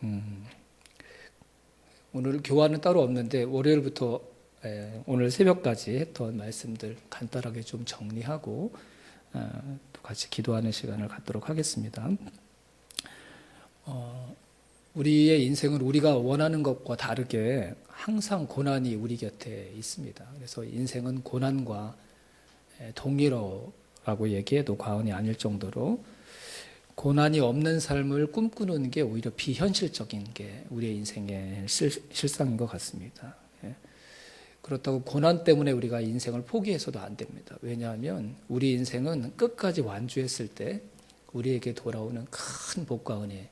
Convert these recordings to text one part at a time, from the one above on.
음, 오늘 교화는 따로 없는데 월요일부터 오늘 새벽까지 했던 말씀들 간단하게 좀 정리하고 또 같이 기도하는 시간을 갖도록 하겠습니다. 우리의 인생은 우리가 원하는 것과 다르게 항상 고난이 우리 곁에 있습니다. 그래서 인생은 고난과 동일어라고 얘기해도 과언이 아닐 정도로 고난이 없는 삶을 꿈꾸는 게 오히려 비현실적인 게 우리의 인생의 실상인 것 같습니다. 그렇다고 고난 때문에 우리가 인생을 포기해서도 안 됩니다. 왜냐하면 우리 인생은 끝까지 완주했을 때 우리에게 돌아오는 큰 복과 은혜,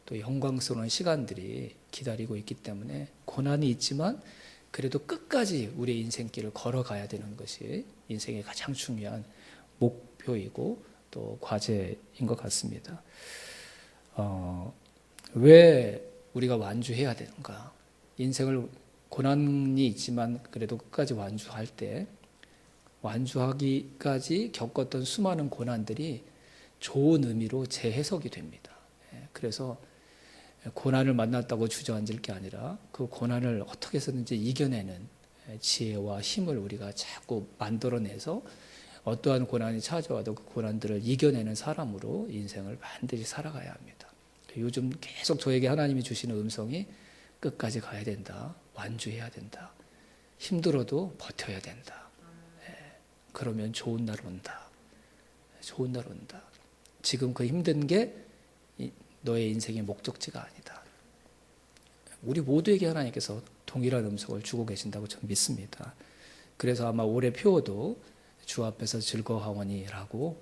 또 영광스러운 시간들이 기다리고 있기 때문에 고난이 있지만 그래도 끝까지 우리의 인생길을 걸어가야 되는 것이 인생의 가장 중요한 목표이고 또 과제인 것 같습니다. 왜 우리가 완주해야 되는가? 인생을 고난이 있지만 그래도 끝까지 완주할 때 완주하기까지 겪었던 수많은 고난들이 좋은 의미로 재해석이 됩니다. 그래서 고난을 만났다고 주저앉을 게 아니라 그 고난을 어떻게 해서든지 이겨내는 지혜와 힘을 우리가 자꾸 만들어내서 어떠한 고난이 찾아와도 그 고난들을 이겨내는 사람으로 인생을 반드시 살아가야 합니다. 요즘 계속 저에게 하나님이 주시는 음성이 끝까지 가야 된다. 완주해야 된다. 힘들어도 버텨야 된다. 그러면 좋은 날 온다. 좋은 날 온다. 지금 그 힘든 게 너의 인생의 목적지가 아니다. 우리 모두에게 하나님께서 동일한 음성을 주고 계신다고 저는 믿습니다. 그래서 아마 올해 표어도 주 앞에서 즐거워하오니라고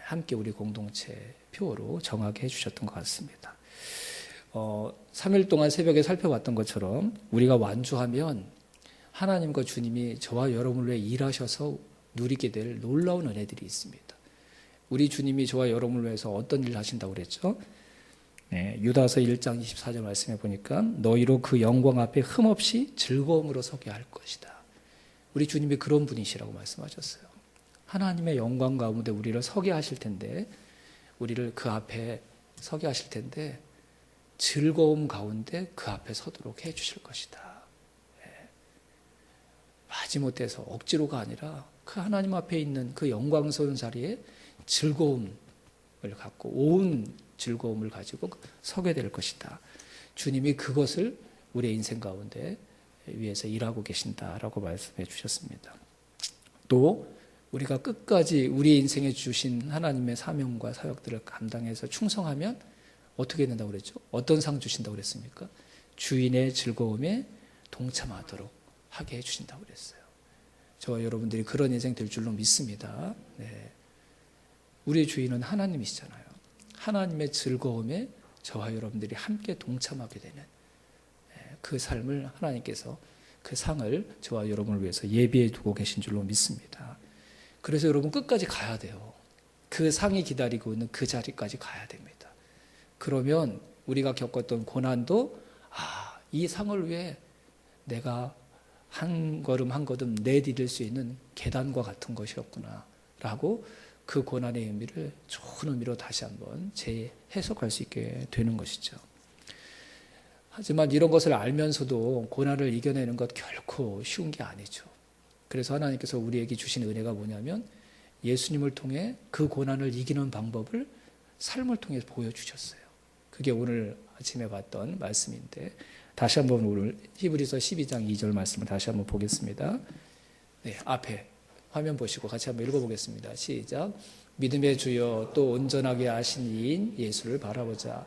함께 우리 공동체 표어로 정하게 해주셨던 것 같습니다. 3일 동안 새벽에 살펴봤던 것처럼 우리가 완주하면 하나님과 주님이 저와 여러분을 위해 일하셔서 누리게 될 놀라운 은혜들이 있습니다. 우리 주님이 저와 여러분을 위해서 어떤 일을 하신다고 그랬죠? 유다서 1장 24절 말씀해 보니까 너희로 그 영광 앞에 흠없이 즐거움으로 서게 할 것이다. 우리 주님이 그런 분이시라고 말씀하셨어요. 하나님의 영광 가운데 우리를 서게 하실 텐데 우리를 그 앞에 서게 하실 텐데 즐거움 가운데 그 앞에 서도록 해 주실 것이다. 마지못해서 억지로가 아니라 그 하나님 앞에 있는 그 영광스러운 자리에 즐거움을 갖고 온 즐거움을 가지고 서게 될 것이다. 주님이 그것을 우리의 인생 가운데 위해서 일하고 계신다라고 말씀해 주셨습니다. 또 우리가 끝까지 우리 인생에 주신 하나님의 사명과 사역들을 감당해서 충성하면 어떻게 된다고 그랬죠? 어떤 상 주신다고 그랬습니까? 주인의 즐거움에 동참하도록 하게 해주신다고 그랬어요. 저와 여러분들이 그런 인생 될 줄로 믿습니다. 우리의 주인은 하나님이시잖아요. 하나님의 즐거움에 저와 여러분들이 함께 동참하게 되는 그 삶을 하나님께서 그 상을 저와 여러분을 위해서 예비해 두고 계신 줄로 믿습니다. 그래서 여러분 끝까지 가야 돼요. 그 상이 기다리고 있는 그 자리까지 가야 됩니다. 그러면 우리가 겪었던 고난도 이 상을 위해 내가 한 걸음 한 걸음 내디딜 수 있는 계단과 같은 것이었구나 라고 그 고난의 의미를 좋은 의미로 다시 한번 재해석할 수 있게 되는 것이죠. 하지만 이런 것을 알면서도 고난을 이겨내는 것 결코 쉬운 게 아니죠. 그래서 하나님께서 우리에게 주신 은혜가 뭐냐면 예수님을 통해 그 고난을 이기는 방법을 삶을 통해 보여주셨어요. 그게 오늘 아침에 봤던 말씀인데 다시 한번 오늘 히브리서 12장 2절 말씀을 다시 한번 보겠습니다. 앞에 화면 보시고 같이 한번 읽어보겠습니다. 시작. 믿음의 주여 또 온전하게 하신 이인 예수를 바라보자.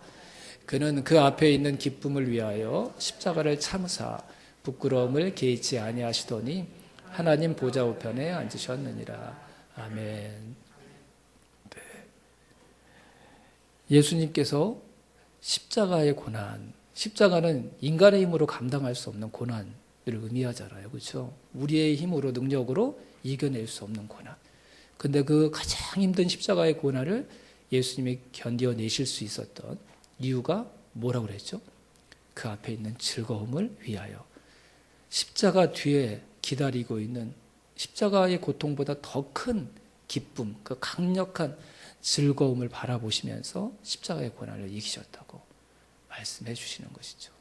그는 그 앞에 있는 기쁨을 위하여 십자가를 참으사 부끄러움을 개의치 아니하시더니 하나님 보좌 우편에 앉으셨느니라. 아멘. 예수님께서 십자가의 고난, 십자가는 인간의 힘으로 감당할 수 없는 고난을 의미하잖아요. 그렇죠? 우리의 힘으로 능력으로 이겨낼 수 없는 고난. 근데 그 가장 힘든 십자가의 고난을 예수님이 견뎌내실 수 있었던 이유가 뭐라고 그랬죠? 그 앞에 있는 즐거움을 위하여. 십자가 뒤에 기다리고 있는 십자가의 고통보다 더 큰 기쁨, 그 강력한 즐거움을 바라보시면서 십자가의 고난을 이기셨다고 말씀해 주시는 것이죠.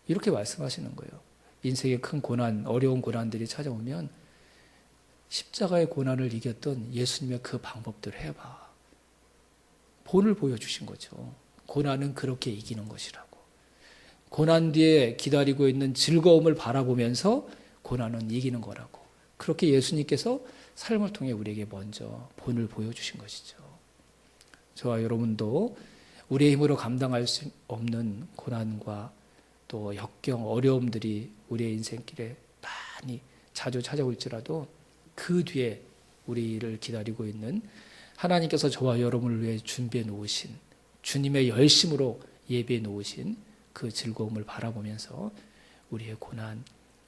이렇게 말씀하시는 거예요. 인생의 큰 고난, 어려운 고난들이 찾아오면 십자가의 고난을 이겼던 예수님의 그 방법들을 해봐. 본을 보여주신 거죠. 고난은 그렇게 이기는 것이라고. 고난 뒤에 기다리고 있는 즐거움을 바라보면서 고난은 이기는 거라고. 그렇게 예수님께서 삶을 통해 우리에게 먼저 본을 보여주신 것이죠. 저와 여러분도 우리의 힘으로 감당할 수 없는 고난과 또 역경, 어려움들이 우리의 인생길에 많이 자주 찾아올지라도 그 뒤에 우리를 기다리고 있는 하나님께서 저와 여러분을 위해 준비해 놓으신 주님의 열심으로 예비해 놓으신 그 즐거움을 바라보면서 우리의 고난,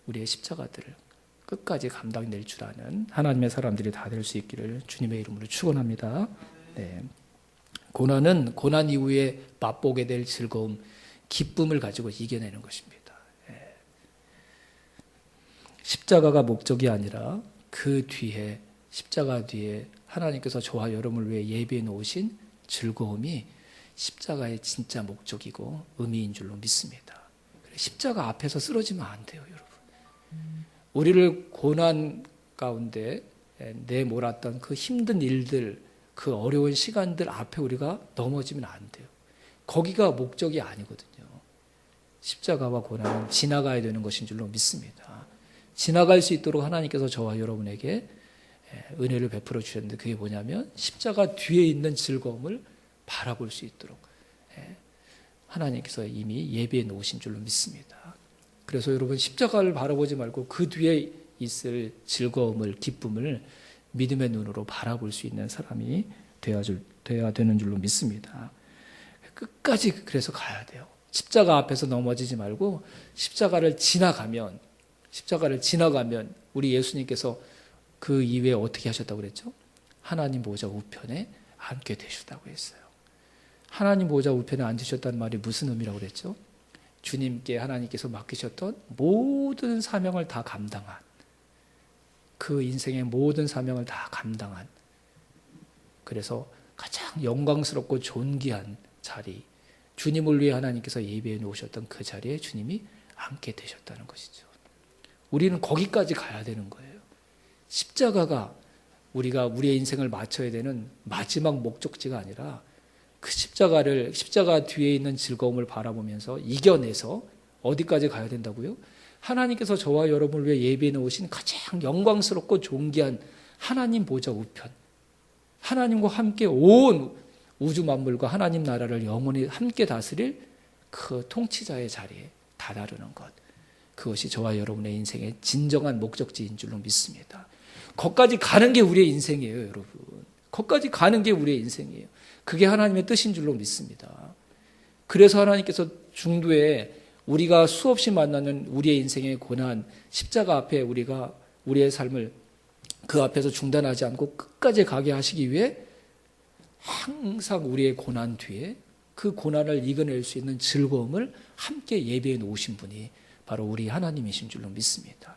우리의 십자가들을 끝까지 감당낼 줄 아는 하나님의 사람들이 다 될 수 있기를 주님의 이름으로 축원합니다. 네. 고난은 고난 이후에 맛보게 될 즐거움, 기쁨을 가지고 이겨내는 것입니다. 네. 십자가가 목적이 아니라 그 뒤에 십자가 뒤에 하나님께서 저와 여러분을 위해 예비해 놓으신 즐거움이 십자가의 진짜 목적이고 의미인 줄로 믿습니다. 십자가 앞에서 쓰러지면 안 돼요, 여러분. 우리를 고난 가운데 내몰았던 그 힘든 일들, 그 어려운 시간들 앞에 우리가 넘어지면 안 돼요. 거기가 목적이 아니거든요. 십자가와 고난은 지나가야 되는 것인 줄로 믿습니다. 지나갈 수 있도록 하나님께서 저와 여러분에게 은혜를 베풀어 주셨는데 그게 뭐냐면 십자가 뒤에 있는 즐거움을 바라볼 수 있도록 하나님께서 이미 예비해 놓으신 줄로 믿습니다. 그래서 여러분 십자가를 바라보지 말고 그 뒤에 있을 즐거움을, 기쁨을 믿음의 눈으로 바라볼 수 있는 사람이 되어야 되는 줄로 믿습니다. 끝까지 그래서 가야 돼요. 십자가 앞에서 넘어지지 말고 십자가를 지나가면 우리 예수님께서 그 이후에 어떻게 하셨다고 그랬죠? 하나님 보좌 우편에 앉게 되셨다고 했어요. 하나님 보좌 우편에 앉으셨다는 말이 무슨 의미라고 그랬죠? 주님께 하나님께서 맡기셨던 모든 사명을 다 감당한, 그 인생의 모든 사명을 다 감당한, 그래서 가장 영광스럽고 존귀한 자리, 주님을 위해 하나님께서 예비해 놓으셨던 그 자리에 주님이 앉게 되셨다는 것이죠. 우리는 거기까지 가야 되는 거예요. 십자가가 우리가 우리의 인생을 마쳐야 되는 마지막 목적지가 아니라 그 십자가 뒤에 있는 즐거움을 바라보면서 이겨내서 어디까지 가야 된다고요? 하나님께서 저와 여러분을 위해 예비해 놓으신 가장 영광스럽고 존귀한 하나님 보좌 우편, 하나님과 함께 온 우주 만물과 하나님 나라를 영원히 함께 다스릴 그 통치자의 자리에 다다르는 것, 그것이 저와 여러분의 인생의 진정한 목적지인 줄로 믿습니다. 거기까지 가는 게 우리의 인생이에요, 여러분. 거기까지 가는 게 우리의 인생이에요. 그게 하나님의 뜻인 줄로 믿습니다. 그래서 하나님께서 중도에 우리가 수없이 만나는 우리의 인생의 고난, 십자가 앞에 우리가 우리의 삶을 그 앞에서 중단하지 않고 끝까지 가게 하시기 위해 항상 우리의 고난 뒤에 그 고난을 이겨낼 수 있는 즐거움을 함께 예비해 놓으신 분이 바로 우리 하나님이신 줄로 믿습니다.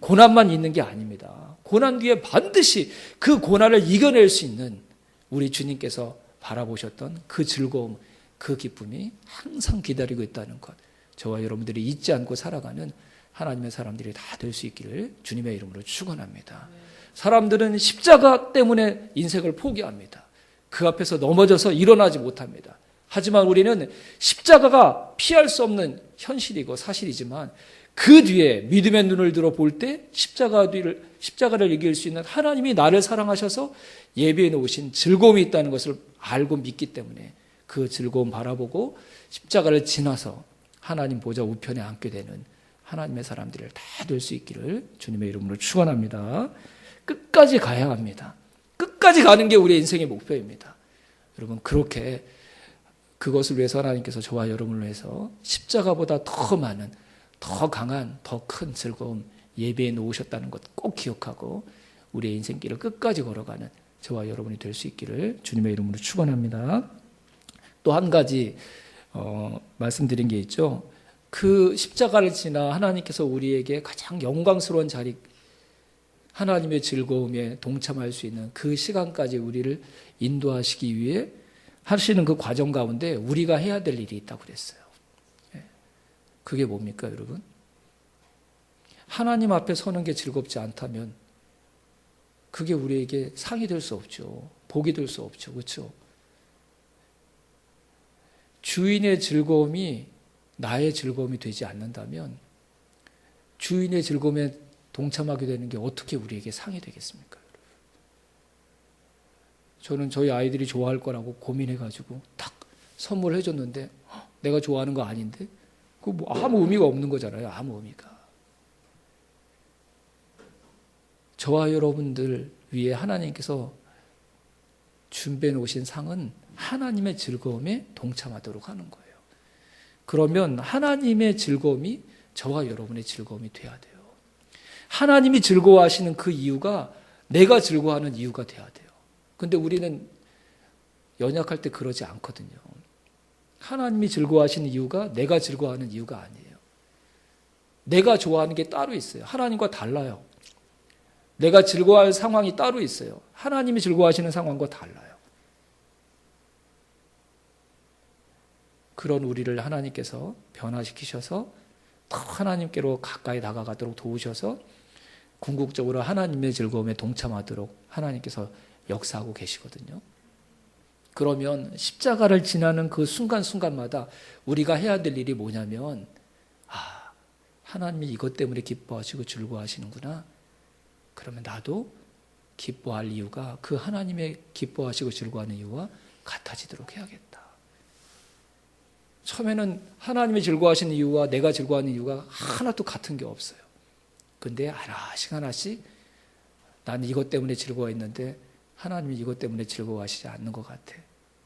고난만 있는 게 아닙니다. 고난 뒤에 반드시 그 고난을 이겨낼 수 있는 우리 주님께서 바라보셨던 그 즐거움, 그 기쁨이 항상 기다리고 있다는 것, 저와 여러분들이 잊지 않고 살아가는 하나님의 사람들이 다 될 수 있기를 주님의 이름으로 축원합니다. 사람들은 십자가 때문에 인생을 포기합니다. 그 앞에서 넘어져서 일어나지 못합니다. 하지만 우리는 십자가가 피할 수 없는 현실이고 사실이지만 그 뒤에 믿음의 눈을 들어 볼 때 십자가를 이길 수 있는 하나님이 나를 사랑하셔서 예비해 놓으신 즐거움이 있다는 것을 알고 믿기 때문에 그 즐거움 바라보고 십자가를 지나서 하나님 보좌 우편에 앉게 되는 하나님의 사람들을 다 될 수 있기를 주님의 이름으로 축원합니다. 끝까지 가야 합니다. 끝까지 가는 게 우리의 인생의 목표입니다. 여러분, 그렇게 그것을 위해서 하나님께서 저와 여러분을 위해서 십자가보다 더 많은, 더 강한, 더 큰 즐거움 예배해 놓으셨다는 것 꼭 기억하고 우리의 인생길을 끝까지 걸어가는 저와 여러분이 될 수 있기를 주님의 이름으로 축원합니다. 또 한 가지 말씀드린 게 있죠. 그 십자가를 지나 하나님께서 우리에게 가장 영광스러운 자리, 하나님의 즐거움에 동참할 수 있는 그 시간까지 우리를 인도하시기 위해 하시는 그 과정 가운데 우리가 해야 될 일이 있다고 그랬어요. 그게 뭡니까, 여러분? 하나님 앞에 서는 게 즐겁지 않다면 그게 우리에게 상이 될 수 없죠. 복이 될 수 없죠. 그렇죠? 주인의 즐거움이 나의 즐거움이 되지 않는다면 주인의 즐거움에 동참하게 되는 게 어떻게 우리에게 상이 되겠습니까? 저는 저희 아이들이 좋아할 거라고 고민해가지고 딱 선물을 해줬는데 내가 좋아하는 거 아닌데 그 뭐 아무 의미가 없는 거잖아요. 아무 의미가. 저와 여러분들 위해 하나님께서 준비해 놓으신 상은 하나님의 즐거움에 동참하도록 하는 거예요. 그러면 하나님의 즐거움이 저와 여러분의 즐거움이 돼야 돼요. 하나님이 즐거워하시는 그 이유가 내가 즐거워하는 이유가 돼야 돼요. 근데 우리는 연약할 때 그러지 않거든요. 하나님이 즐거워하시는 이유가 내가 즐거워하는 이유가 아니에요. 내가 좋아하는 게 따로 있어요. 하나님과 달라요. 내가 즐거워할 상황이 따로 있어요. 하나님이 즐거워하시는 상황과 달라요. 그런 우리를 하나님께서 변화시키셔서 더 하나님께로 가까이 다가가도록 도우셔서 궁극적으로 하나님의 즐거움에 동참하도록 하나님께서 역사하고 계시거든요. 그러면 십자가를 지나는 그 순간순간마다 우리가 해야 될 일이 뭐냐면 하나님이 이것 때문에 기뻐하시고 즐거워하시는구나. 그러면 나도 기뻐할 이유가 그 하나님의 기뻐하시고 즐거워하는 이유와 같아지도록 해야겠다. 처음에는 하나님이 즐거워하시는 이유와 내가 즐거워하는 이유가 하나도 같은 게 없어요. 근데 하나씩 나는 이것 때문에 즐거워했는데 하나님이 이것 때문에 즐거워하시지 않는 것 같아.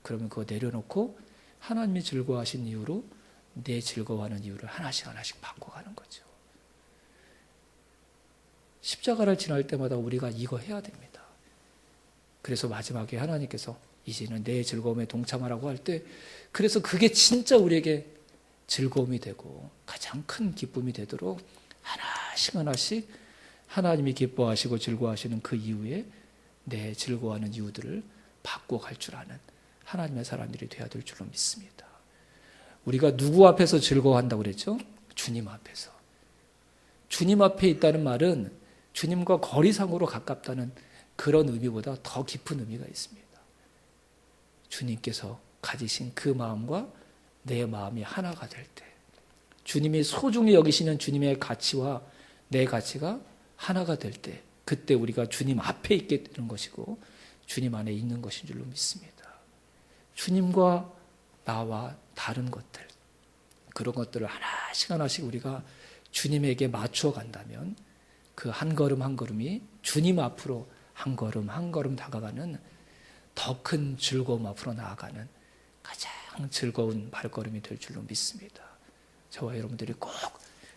그러면 그거 내려놓고 하나님이 즐거워하신 이유로 내 즐거워하는 이유를 하나씩 바꿔가는 거죠. 십자가를 지날 때마다 우리가 이거 해야 됩니다. 그래서 마지막에 하나님께서 이제는 내 즐거움에 동참하라고 할 때 그래서 그게 진짜 우리에게 즐거움이 되고 가장 큰 기쁨이 되도록 하나씩 하나님이 기뻐하시고 즐거워하시는 그 이유에 내 즐거워하는 이유들을 바꿔갈 줄 아는 하나님의 사람들이 되어야 될 줄로 믿습니다. 우리가 누구 앞에서 즐거워한다고 그랬죠? 주님 앞에서. 주님 앞에 있다는 말은 주님과 거리상으로 가깝다는 그런 의미보다 더 깊은 의미가 있습니다. 주님께서 가지신 그 마음과 내 마음이 하나가 될 때, 주님이 소중히 여기시는 주님의 가치와 내 가치가 하나가 될 때, 그때 우리가 주님 앞에 있게 되는 것이고 주님 안에 있는 것인 줄로 믿습니다. 주님과 나와 다른 것들, 그런 것들을 하나씩 우리가 주님에게 맞추어 간다면 그 한 걸음 한 걸음이 주님 앞으로 한 걸음 다가가는 더 큰 즐거움 앞으로 나아가는 가장 즐거운 발걸음이 될 줄로 믿습니다. 저와 여러분들이 꼭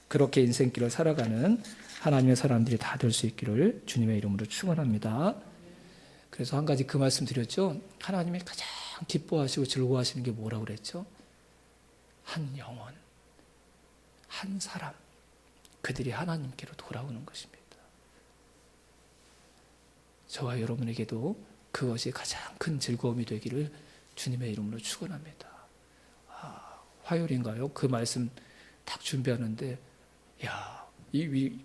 그렇게 인생길을 살아가는 하나님의 사람들이 다 될 수 있기를 주님의 이름으로 축원합니다. 그래서 한 가지 그 말씀 드렸죠. 하나님이 가장 기뻐하시고 즐거워하시는 게 뭐라고 그랬죠? 한 영혼, 한 사람, 그들이 하나님께로 돌아오는 것입니다. 저와 여러분에게도 그것이 가장 큰 즐거움이 되기를 주님의 이름으로 축원합니다. 화요일인가요? 그 말씀 딱 준비하는데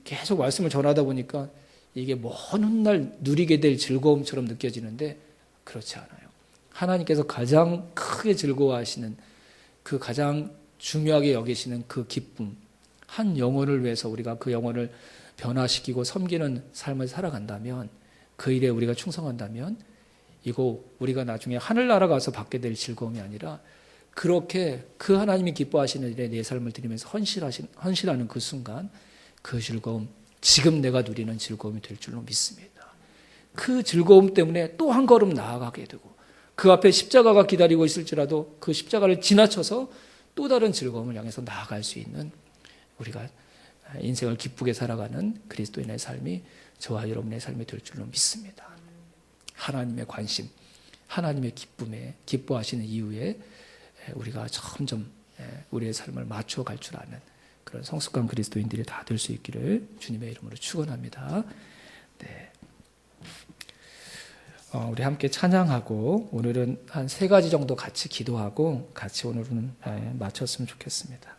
계속 말씀을 전하다 보니까 이게 먼 훗날 누리게 될 즐거움처럼 느껴지는데 그렇지 않아요. 하나님께서 가장 크게 즐거워하시는 그 가장 중요하게 여기시는 그 기쁨, 한 영혼을 위해서 우리가 그 영혼을 변화시키고 섬기는 삶을 살아간다면, 그 일에 우리가 충성한다면 이거 우리가 나중에 하늘나라 가서 받게 될 즐거움이 아니라 그렇게 그 하나님이 기뻐하시는 일에 내 삶을 드리면서 헌신하는 그 순간 그 즐거움, 지금 내가 누리는 즐거움이 될 줄로 믿습니다. 그 즐거움 때문에 또 한 걸음 나아가게 되고 그 앞에 십자가가 기다리고 있을지라도 그 십자가를 지나쳐서 또 다른 즐거움을 향해서 나아갈 수 있는 우리가 인생을 기쁘게 살아가는 그리스도인의 삶이 저와 여러분의 삶이 될 줄로 믿습니다. 하나님의 관심, 하나님의 기쁨에 기뻐하시는 이유에 우리가 점점 우리의 삶을 맞춰 갈 줄 아는 그런 성숙한 그리스도인들이 다 될 수 있기를 주님의 이름으로 축원합니다. 네. 우리 함께 찬양하고 오늘은 한 3가지 정도 같이 기도하고 같이 오늘은 마쳤으면 좋겠습니다.